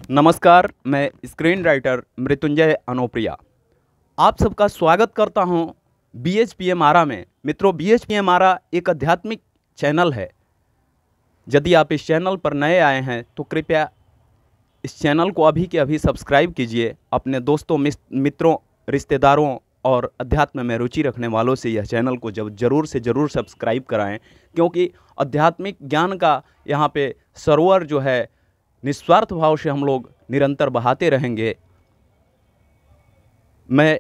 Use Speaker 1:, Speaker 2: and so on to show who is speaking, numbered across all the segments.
Speaker 1: नमस्कार, मैं screen writer Mrityunjay अनोप्रिया आप सबका स्वागत करता हूं BHPM आरा में। मित्रों, BHPM आरा एक आध्यात्मिक चैनल है। यदि आप इस चैनल पर नए आए हैं तो कृपया इस चैनल को अभी के अभी सब्सक्राइब कीजिए। अपने दोस्तों, मित्रों, रिश्तेदारों और अध्यात्म में रुचि रखने वालों से यह चैनल को ज़रूर से ज़रूर सब्सक्राइब कराएं, क्योंकि आध्यात्मिक ज्ञान का यहाँ पे सरोवर जो है निस्वार्थ भाव से हम लोग निरंतर बहाते रहेंगे। मैं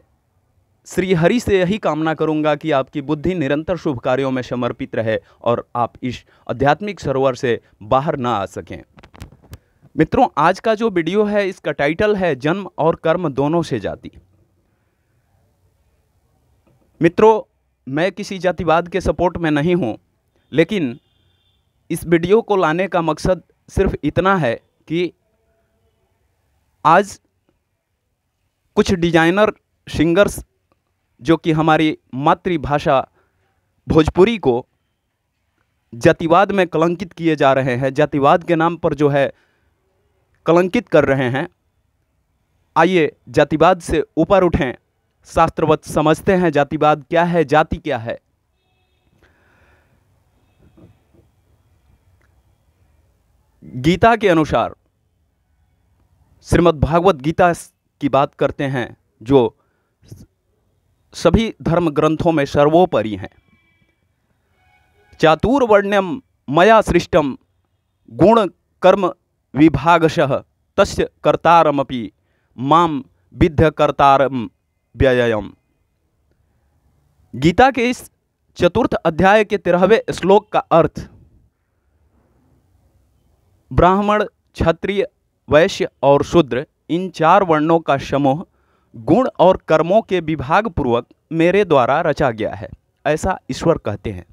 Speaker 1: श्री हरि से यही कामना करूंगा कि आपकी बुद्धि निरंतर शुभ कार्यों में समर्पित रहे और आप इस आध्यात्मिक सरोवर से बाहर ना आ सकें। मित्रों, आज का जो वीडियो है इसका टाइटल है जन्म और कर्म दोनों से जाति। मित्रों, मैं किसी जातिवाद के सपोर्ट में नहीं हूं, लेकिन इस वीडियो को लाने का मकसद सिर्फ इतना है कि आज कुछ डिजाइनर सिंगर्स जो कि हमारी मातृभाषा भोजपुरी को जातिवाद में कलंकित किए जा रहे हैं, जातिवाद के नाम पर जो है कलंकित कर रहे हैं। आइए जातिवाद से ऊपर उठें, शास्त्रवत समझते हैं जातिवाद क्या है, जाति क्या है। गीता के अनुसार, श्रीमद् भागवत गीता की बात करते हैं जो सभी धर्म ग्रंथों में सर्वोपरि हैं। चातुर्वर्ण्यम मया सृष्टम गुण कर्म विभागशः तस्य कर्तारमपि माम विद्य कर्तारम व्ययम्। गीता के इस चतुर्थ अध्याय के 13वें श्लोक का अर्थ ब्राह्मण, क्षत्रिय, वैश्य और शूद्र, इन 4 वर्णों का समूह गुण और कर्मों के विभाग पूर्वक मेरे द्वारा रचा गया है, ऐसा ईश्वर कहते हैं।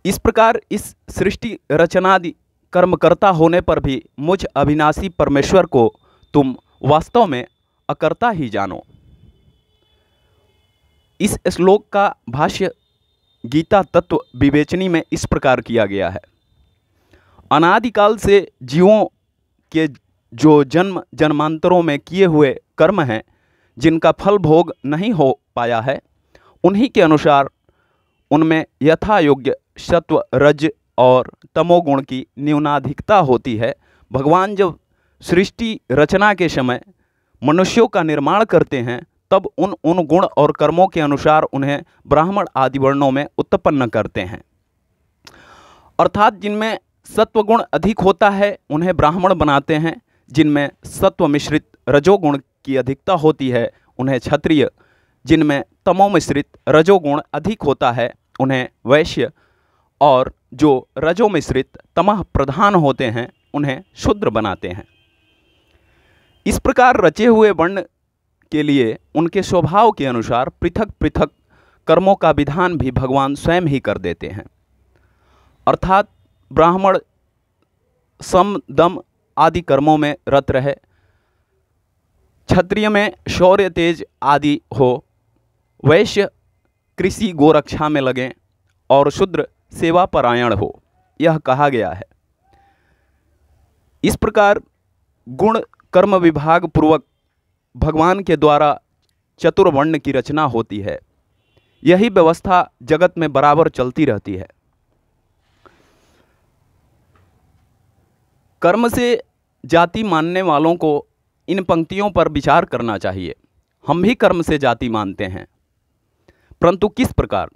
Speaker 1: इस प्रकार इस सृष्टि रचनादि कर्मकर्ता होने पर भी मुझ अविनाशी परमेश्वर को तुम वास्तव में अकर्ता ही जानो। इस श्लोक का भाष्य गीता तत्व विवेचनी में इस प्रकार किया गया है। अनादिकाल से जीवों के जो जन्म जन्मांतरों में किए हुए कर्म हैं, जिनका फल भोग नहीं हो पाया है, उन्हीं के अनुसार उनमें यथा योग्य सत्व, रज और तमोगुण की न्यूनाधिकता होती है। भगवान जब सृष्टि रचना के समय मनुष्यों का निर्माण करते हैं, तब उन गुण और कर्मों के अनुसार उन्हें ब्राह्मण आदि वर्णों में उत्पन्न करते हैं। अर्थात जिनमें सत्वगुण अधिक होता है उन्हें ब्राह्मण बनाते हैं, जिनमें सत्व मिश्रित रजोगुण की अधिकता होती है उन्हें क्षत्रिय, जिनमें तमो मिश्रित रजोगुण अधिक होता है उन्हें वैश्य, और जो रजो मिश्रित तमः प्रधान होते हैं उन्हें शूद्र बनाते हैं। इस प्रकार रचे हुए वर्ण के लिए उनके स्वभाव के अनुसार पृथक पृथक कर्मों का विधान भी भगवान स्वयं ही कर देते हैं। अर्थात ब्राह्मण सम दम आदि कर्मों में रत रहे, क्षत्रिय में शौर्य तेज आदि हो, वैश्य कृषि गोरक्षा में लगें और शूद्र सेवा परायण हो, यह कहा गया है। इस प्रकार गुण कर्म विभाग पूर्वक भगवान के द्वारा चतुर्वर्ण की रचना होती है। यही व्यवस्था जगत में बराबर चलती रहती है। कर्म से जाति मानने वालों को इन पंक्तियों पर विचार करना चाहिए। हम भी कर्म से जाति मानते हैं, परंतु किस प्रकार?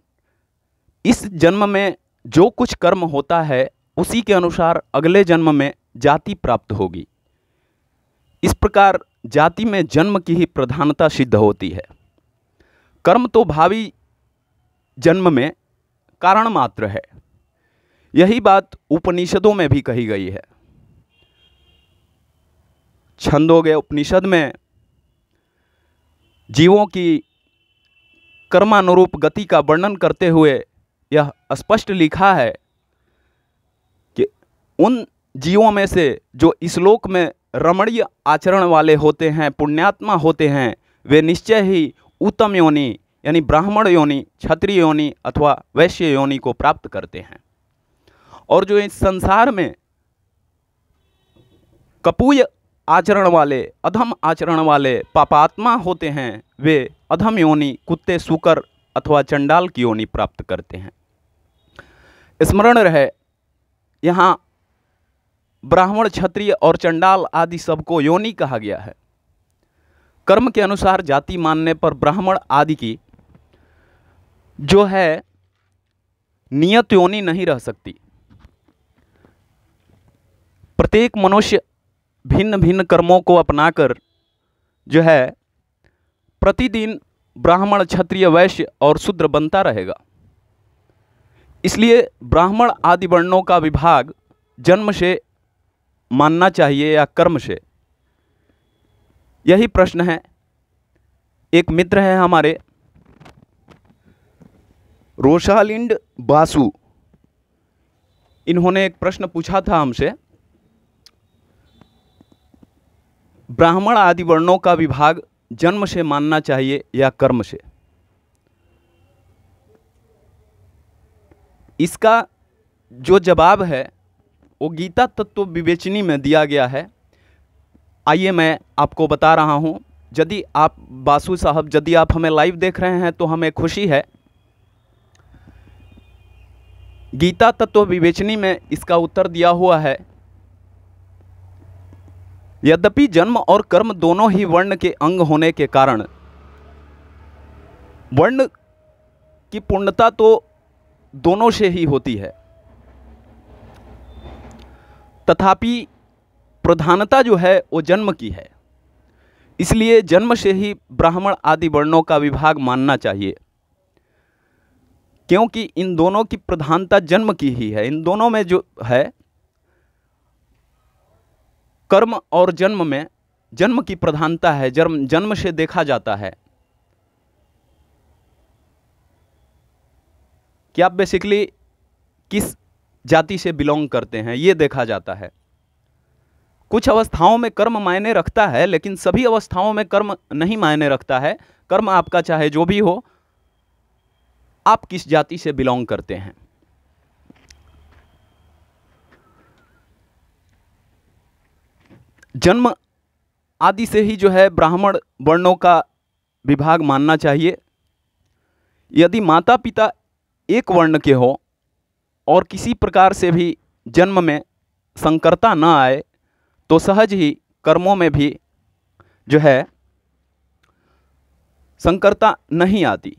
Speaker 1: इस जन्म में जो कुछ कर्म होता है उसी के अनुसार अगले जन्म में जाति प्राप्त होगी। इस प्रकार जाति में जन्म की ही प्रधानता सिद्ध होती है। कर्म तो भावी जन्म में कारण मात्र है। यही बात उपनिषदों में भी कही गई है। छंदोग्य उपनिषद में जीवों की कर्मानुरूप गति का वर्णन करते हुए यह स्पष्ट लिखा है कि उन जीवों में से जो इस लोक में रमणीय आचरण वाले होते हैं, पुण्यात्मा होते हैं, वे निश्चय ही उत्तम योनि यानी ब्राह्मण योनि, क्षत्रिय योनि अथवा वैश्य योनि को प्राप्त करते हैं। और जो इस संसार में कपूय आचरण वाले, अधम आचरण वाले पापात्मा होते हैं, वे अधम योनि कुत्ते, सूकर अथवा चंडाल की योनि प्राप्त करते हैं। स्मरण रहे, यहाँ ब्राह्मण, क्षत्रिय और चंडाल आदि सबको योनि कहा गया है। कर्म के अनुसार जाति मानने पर ब्राह्मण आदि की जो है नियत योनि नहीं रह सकती। प्रत्येक मनुष्य भिन्न भिन्न कर्मों को अपनाकर जो है प्रतिदिन ब्राह्मण, क्षत्रिय, वैश्य और शूद्र बनता रहेगा। इसलिए ब्राह्मण आदि वर्णों का विभाग जन्म से मानना चाहिए या कर्म से, यही प्रश्न है। एक मित्र है हमारे, रोसालिंड बासु, इन्होंने एक प्रश्न पूछा था हमसे, ब्राह्मण आदि वर्णों का विभाग जन्म से मानना चाहिए या कर्म से। इसका जो जवाब है वो गीता तत्व विवेचनी में दिया गया है। आइए मैं आपको बता रहा हूँ। यदि आप बासु साहब, यदि आप हमें लाइव देख रहे हैं तो हमें खुशी है। गीता तत्व विवेचनी में इसका उत्तर दिया हुआ है, यद्यपि जन्म और कर्म दोनों ही वर्ण के अंग होने के कारण वर्ण की पूर्णता तो दोनों से ही होती है, तथापि प्रधानता जो है वो जन्म की है। इसलिए जन्म से ही ब्राह्मण आदि वर्णों का विभाग मानना चाहिए, क्योंकि इन दोनों की प्रधानता जन्म की ही है। इन दोनों में जो है कर्म और जन्म में जन्म की प्रधानता है, जन्म से देखा जाता है कि आप बेसिकली किस जाति से बिलोंग करते हैं, ये देखा जाता है। कुछ अवस्थाओं में कर्म मायने रखता है, लेकिन सभी अवस्थाओं में कर्म नहीं मायने रखता है। कर्म आपका चाहे जो भी हो, आप किस जाति से बिलोंग करते हैं। जन्म आदि से ही जो है ब्राह्मण वर्णों का विभाग मानना चाहिए। यदि माता पिता एक वर्ण के हो और किसी प्रकार से भी जन्म में संकरता न आए तो सहज ही कर्मों में भी जो है संकरता नहीं आती,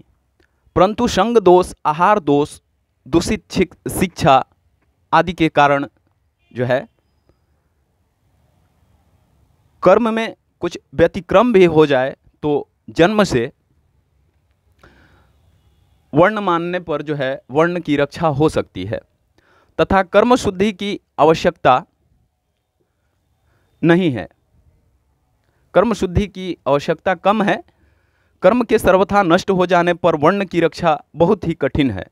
Speaker 1: परंतु संग दोष, आहार दोष, दूषित शिक्षा आदि के कारण जो है कर्म में कुछ व्यतिक्रम भी हो जाए तो जन्म से वर्ण मानने पर जो है वर्ण की रक्षा हो सकती है, तथा कर्म शुद्धि की आवश्यकता नहीं है। कर्म शुद्धि की आवश्यकता कम है। कर्म के सर्वथा नष्ट हो जाने पर वर्ण की रक्षा बहुत ही कठिन है।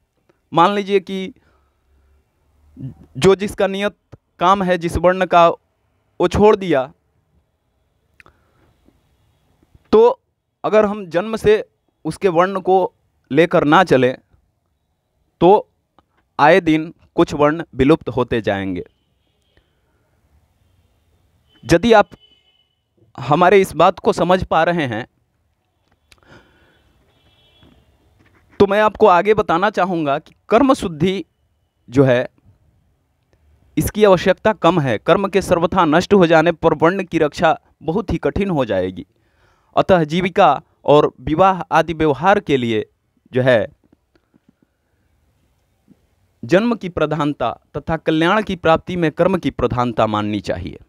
Speaker 1: मान लीजिए कि जो जिसका नियत काम है, जिस वर्ण का, वो छोड़ दिया, तो अगर हम जन्म से उसके वर्ण को लेकर ना चलें तो आए दिन कुछ वर्ण विलुप्त होते जाएंगे। यदि आप हमारे इस बात को समझ पा रहे हैं तो मैं आपको आगे बताना चाहूँगा कि कर्म शुद्धि जो है इसकी आवश्यकता कम है। कर्म के सर्वथा नष्ट हो जाने पर वर्ण की रक्षा बहुत ही कठिन हो जाएगी। अतः जीविका और विवाह आदि व्यवहार के लिए जो है जन्म की प्रधानता तथा कल्याण की प्राप्ति में कर्म की प्रधानता माननी चाहिए।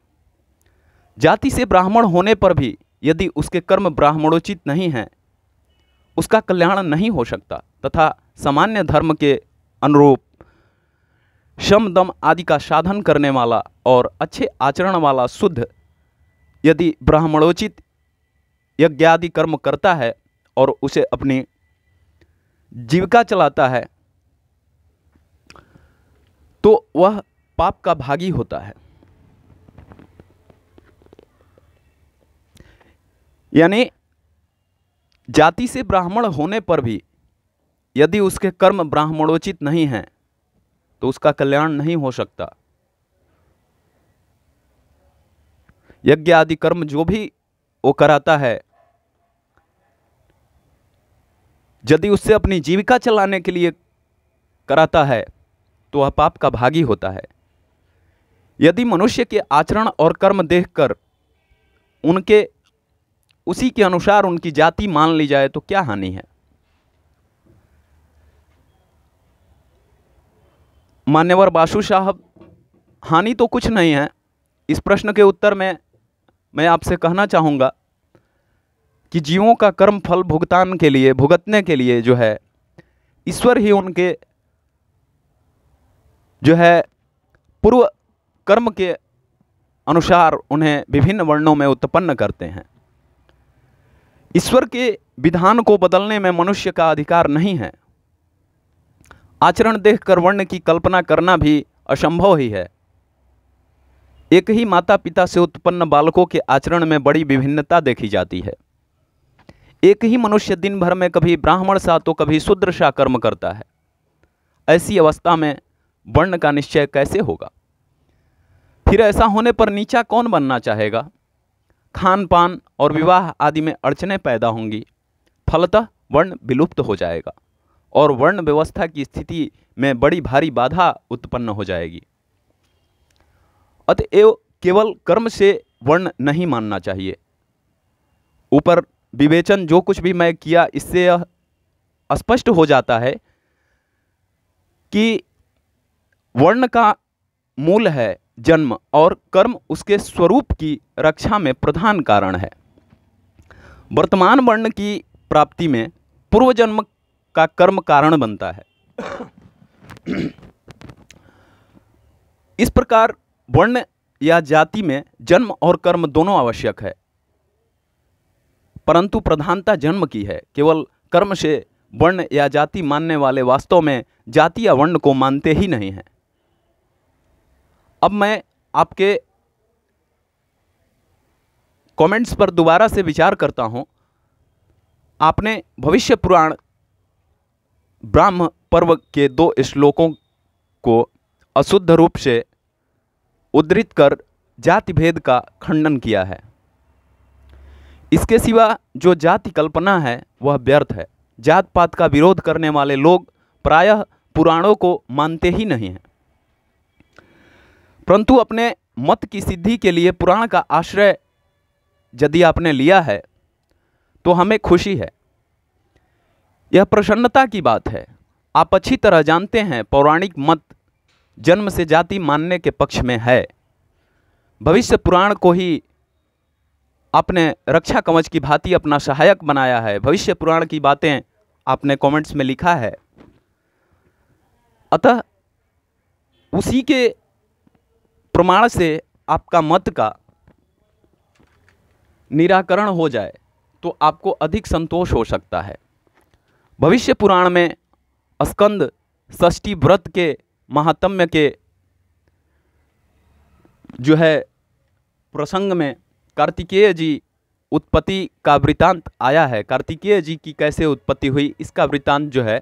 Speaker 1: जाति से ब्राह्मण होने पर भी यदि उसके कर्म ब्राह्मणोचित नहीं हैं, उसका कल्याण नहीं हो सकता, तथा सामान्य धर्म के अनुरूप शम दम आदि का साधन करने वाला और अच्छे आचरण वाला शुद्ध यदि ब्राह्मणोचित यज्ञादि कर्म करता है और उसे अपनी जीविका चलाता है तो वह पाप का भागी होता है। यानी जाति से ब्राह्मण होने पर भी यदि उसके कर्म ब्राह्मणोचित नहीं हैं तो उसका कल्याण नहीं हो सकता। यज्ञ आदि कर्म जो भी वो कराता है, यदि उससे अपनी जीविका चलाने के लिए कराता है तो वह पाप का भागी होता है। यदि मनुष्य के आचरण और कर्म देखकर उनके उसी के अनुसार उनकी जाति मान ली जाए तो क्या हानि है। मान्यवर बासु साहब, हानि तो कुछ नहीं है। इस प्रश्न के उत्तर में मैं आपसे कहना चाहूँगा कि जीवों का कर्म फल भुगतने के लिए जो है ईश्वर ही उनके जो है पूर्व कर्म के अनुसार उन्हें विभिन्न वर्णों में उत्पन्न करते हैं। ईश्वर के विधान को बदलने में मनुष्य का अधिकार नहीं है। आचरण देखकर वर्ण की कल्पना करना भी असंभव ही है। एक ही माता पिता से उत्पन्न बालकों के आचरण में बड़ी विभिन्नता देखी जाती है। एक ही मनुष्य दिन भर में कभी ब्राह्मण सा तो कभी शूद्र सा कर्म करता है। ऐसी अवस्था में वर्ण का निश्चय कैसे होगा। फिर ऐसा होने पर नीचा कौन बनना चाहेगा। खान पान और विवाह आदि में अड़चनें पैदा होंगी। फलतः वर्ण विलुप्त हो जाएगा और वर्ण व्यवस्था की स्थिति में बड़ी भारी बाधा उत्पन्न हो जाएगी। अतएव केवल कर्म से वर्ण नहीं मानना चाहिए। ऊपर विवेचन जो कुछ भी मैं किया, इससे यह स्पष्ट हो जाता है कि वर्ण का मूल है जन्म और कर्म उसके स्वरूप की रक्षा में प्रधान कारण है। वर्तमान वर्ण की प्राप्ति में पूर्व जन्म का कर्म कारण बनता है। इस प्रकार वर्ण या जाति में जन्म और कर्म दोनों आवश्यक है, परंतु प्रधानता जन्म की है। केवल कर्म से वर्ण या जाति मानने वाले वास्तव में जाति या वर्ण को मानते ही नहीं हैं। अब मैं आपके कमेंट्स पर दोबारा से विचार करता हूं। आपने भविष्य पुराण ब्राह्म पर्व के 2 श्लोकों को अशुद्ध रूप से उद्धृत कर जाति भेद का खंडन किया है। इसके सिवा जो जाति कल्पना है वह व्यर्थ है। जात पात का विरोध करने वाले लोग प्रायः पुराणों को मानते ही नहीं हैं, परंतु अपने मत की सिद्धि के लिए पुराण का आश्रय यदि आपने लिया है तो हमें खुशी है। यह प्रसन्नता की बात है। आप अच्छी तरह जानते हैं पौराणिक मत जन्म से जाति मानने के पक्ष में है। भविष्य पुराण को ही आपने रक्षा कवच की भांति अपना सहायक बनाया है। भविष्य पुराण की बातें आपने कमेंट्स में लिखा है। अतः उसी के प्रमाण से आपका मत का निराकरण हो जाए तो आपको अधिक संतोष हो सकता है। भविष्य पुराण में स्कंद षष्ठी व्रत के महात्म्य के जो है प्रसंग में कार्तिकेय जी उत्पत्ति का वृतांत आया है। कार्तिकेय जी की कैसे उत्पत्ति हुई इसका वृतांत जो है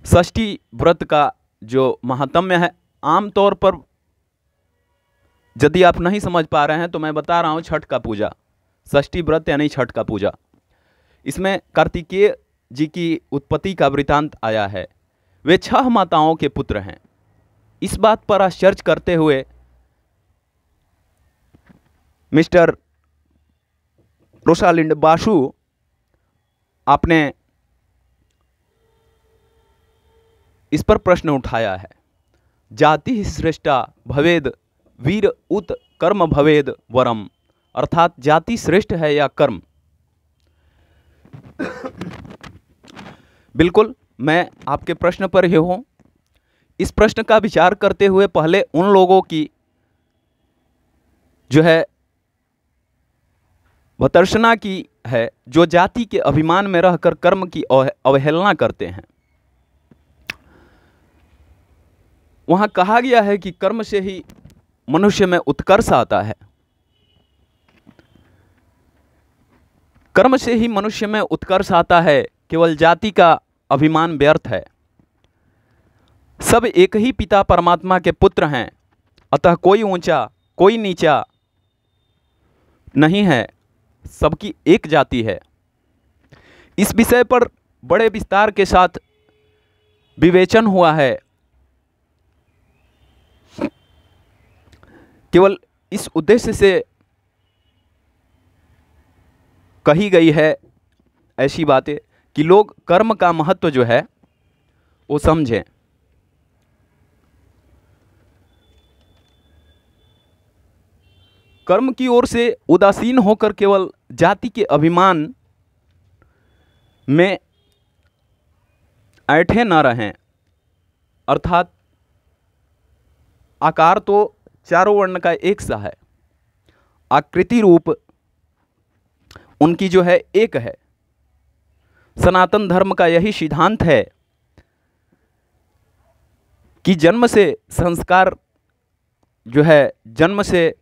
Speaker 1: षष्ठी व्रत का जो महात्म्य है। आमतौर पर यदि आप नहीं समझ पा रहे हैं तो मैं बता रहा हूँ, छठ का पूजा, षष्ठी व्रत यानी छठ का पूजा, इसमें कार्तिकेय जी की उत्पत्ति का वृतांत आया है। वे 6 माताओं के पुत्र हैं। इस बात पर आश्चर्य करते हुए मिस्टर रोसालिंड बासु आपने इस पर प्रश्न उठाया है। जाति श्रेष्ठा भवेद वीर उत कर्म भवेद वरम, अर्थात जाति श्रेष्ठ है या कर्म। बिल्कुल मैं आपके प्रश्न पर ही हूँ। इस प्रश्न का विचार करते हुए पहले उन लोगों की जो है भर्त्सना की है जो जाति के अभिमान में रहकर कर्म की अवहेलना करते हैं। वहाँ कहा गया है कि कर्म से ही मनुष्य में उत्कर्ष आता है। कर्म से ही मनुष्य में उत्कर्ष आता है, केवल जाति का अभिमान व्यर्थ है। सब एक ही पिता परमात्मा के पुत्र हैं, अतः कोई ऊंचा कोई नीचा नहीं है, सबकी एक जाति है। इस विषय पर बड़े विस्तार के साथ विवेचन हुआ है। केवल इस उद्देश्य से कही गई है ऐसी बातें कि लोग कर्म का महत्व जो है वो समझें। कर्म की ओर से उदासीन होकर केवल जाति के अभिमान में ऐंठे न रहें, अर्थात आकार तो चारों वर्ण का एक सा है, आकृति रूप उनकी जो है एक है। सनातन धर्म का यही सिद्धांत है कि जन्म से संस्कार जो है, जन्म से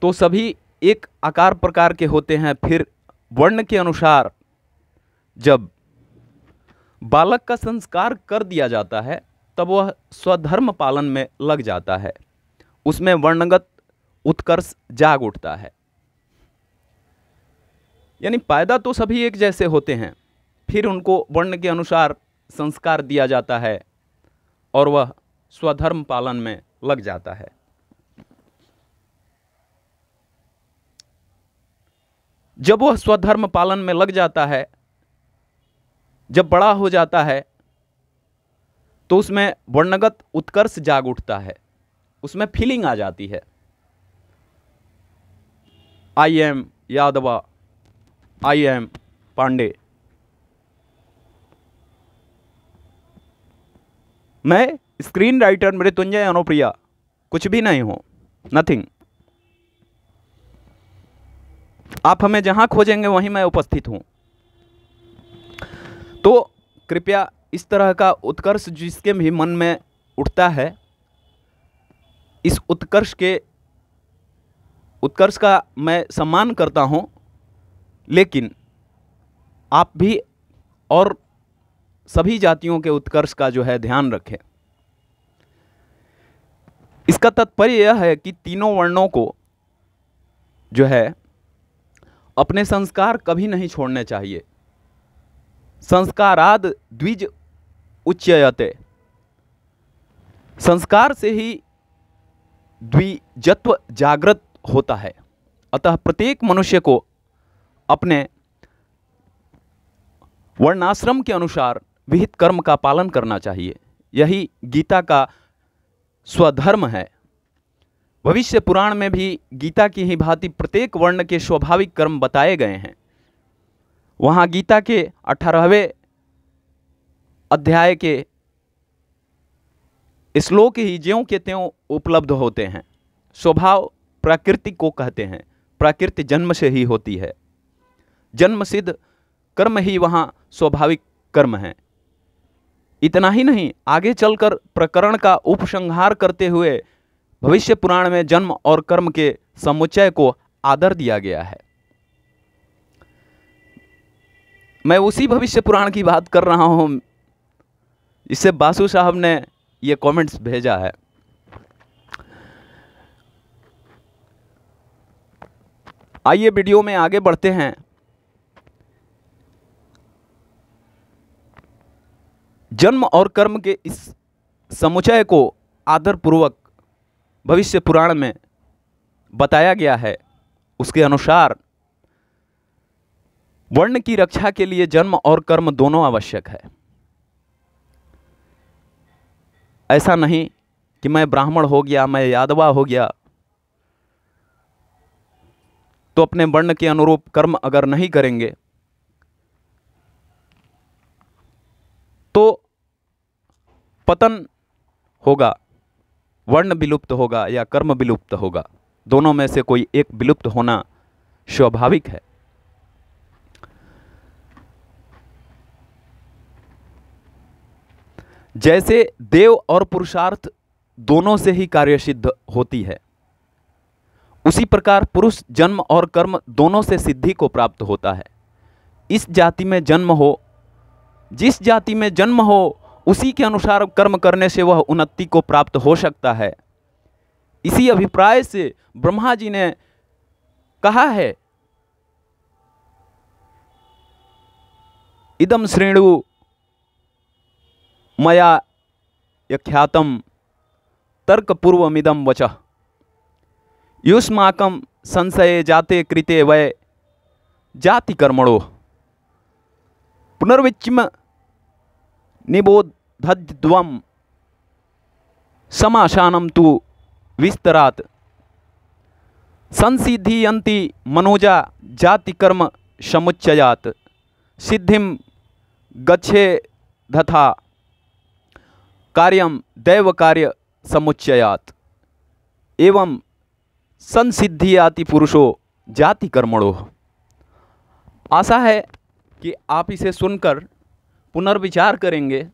Speaker 1: तो सभी एक आकार प्रकार के होते हैं, फिर वर्ण के अनुसार जब बालक का संस्कार कर दिया जाता है तब वह स्वधर्म पालन में लग जाता है, उसमें वर्णगत उत्कर्ष जाग उठता है। यानी पैदा तो सभी एक जैसे होते हैं, फिर उनको वर्ण के अनुसार संस्कार दिया जाता है और वह स्वधर्म पालन में लग जाता है। जब वह स्वधर्म पालन में लग जाता है, जब बड़ा हो जाता है, तो उसमें वर्णगत उत्कर्ष जाग उठता है, उसमें फीलिंग आ जाती है, आई एम यादवा, आई एम पांडे, मैं स्क्रीन राइटर मृत्युंजय अनुप्रिया कुछ भी नहीं हूं, नथिंग। आप हमें जहां खोजेंगे वहीं मैं उपस्थित हूं। तो कृपया इस तरह का उत्कर्ष जिसके भी मन में उठता है, इस उत्कर्ष का मैं सम्मान करता हूं, लेकिन आप भी और सभी जातियों के उत्कर्ष का जो है ध्यान रखें। इसका तात्पर्य यह है कि तीनों वर्णों को जो है अपने संस्कार कभी नहीं छोड़ने चाहिए। संस्काराद द्विज उच्यते, संस्कार से ही द्विजत्व जागृत होता है। अतः प्रत्येक मनुष्य को अपने वर्णाश्रम के अनुसार विहित कर्म का पालन करना चाहिए। यही गीता का स्वधर्म है। भविष्य पुराण में भी गीता की ही भांति प्रत्येक वर्ण के स्वाभाविक कर्म बताए गए हैं। वहाँ गीता के 18वें अध्याय के श्लोक ही ज्यों के त्यों उपलब्ध होते हैं। स्वभाव प्रकृति को कहते हैं, प्रकृति जन्म से ही होती है, जन्म सिद्ध कर्म ही वहाँ स्वाभाविक कर्म है। इतना ही नहीं, आगे चलकर प्रकरण का उपसंहार करते हुए भविष्य पुराण में जन्म और कर्म के समुच्चय को आदर दिया गया है। मैं उसी भविष्य पुराण की बात कर रहा हूं, इससे बासु साहब ने ये कमेंट्स भेजा है। आइए वीडियो में आगे बढ़ते हैं। जन्म और कर्म के इस समुच्चय को आदर पूर्वक भविष्य पुराण में बताया गया है। उसके अनुसार वर्ण की रक्षा के लिए जन्म और कर्म दोनों आवश्यक है। ऐसा नहीं कि मैं ब्राह्मण हो गया, मैं यादवा हो गया, तो अपने वर्ण के अनुरूप कर्म अगर नहीं करेंगे तो पतन होगा, वर्ण विलुप्त होगा या कर्म विलुप्त होगा। दोनों में से कोई एक विलुप्त होना स्वाभाविक है। जैसे देव और पुरुषार्थ दोनों से ही कार्य सिद्ध होती है, उसी प्रकार पुरुष जन्म और कर्म दोनों से सिद्धि को प्राप्त होता है। इस जाति में जन्म हो, जिस जाति में जन्म हो, उसी के अनुसार कर्म करने से वह उन्नति को प्राप्त हो सकता है। इसी अभिप्राय से ब्रह्मा जी ने कहा है, इदम श्रेणु मया यख्यातम तर्कपूर्वमिदं वचः युष्माकं संशये जाते कृते वै जाति कर्मणो पुनर्विच्म निबोधध्वं समाशानं तु विस्तरात् संसिद्धियन्ति मनोजा जाति कर्म समुच्चयात् सिद्धिं गच्छेदथा कार्यं दैव कार्य समुच्चयात् एवं संसिद्धियाति पुरुषो जाति कर्मणो। आशा है कि आप इसे सुनकर पुनर्विचार करेंगे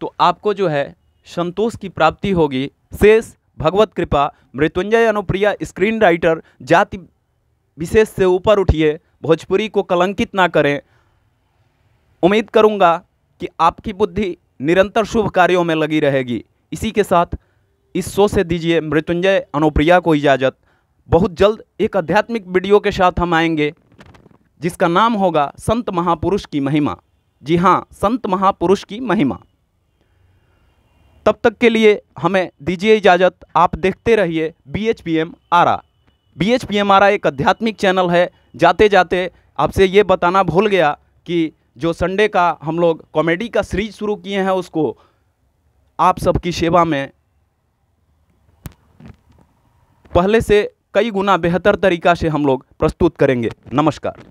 Speaker 1: तो आपको जो है संतोष की प्राप्ति होगी। शेष भगवत कृपा। Mrityunjay Anupriya screen writer. जाति विशेष से ऊपर उठिए, भोजपुरी को कलंकित ना करें। उम्मीद करूंगा कि आपकी बुद्धि निरंतर शुभ कार्यों में लगी रहेगी। इसी के साथ इस शो से दीजिए मृत्युंजय अनुप्रिया को इजाज़त। बहुत जल्द एक आध्यात्मिक वीडियो के साथ हम आएंगे जिसका नाम होगा संत महापुरुष की महिमा। जी हाँ, संत महापुरुष की महिमा। तब तक के लिए हमें दीजिए इजाज़त। आप देखते रहिए BHPM आरा। BHPM आरा एक आध्यात्मिक चैनल है। जाते जाते आपसे ये बताना भूल गया कि जो संडे का हम लोग कॉमेडी का सीरीज शुरू किए हैं उसको आप सबकी सेवा में पहले से कई गुना बेहतर तरीक़ा से हम लोग प्रस्तुत करेंगे। नमस्कार।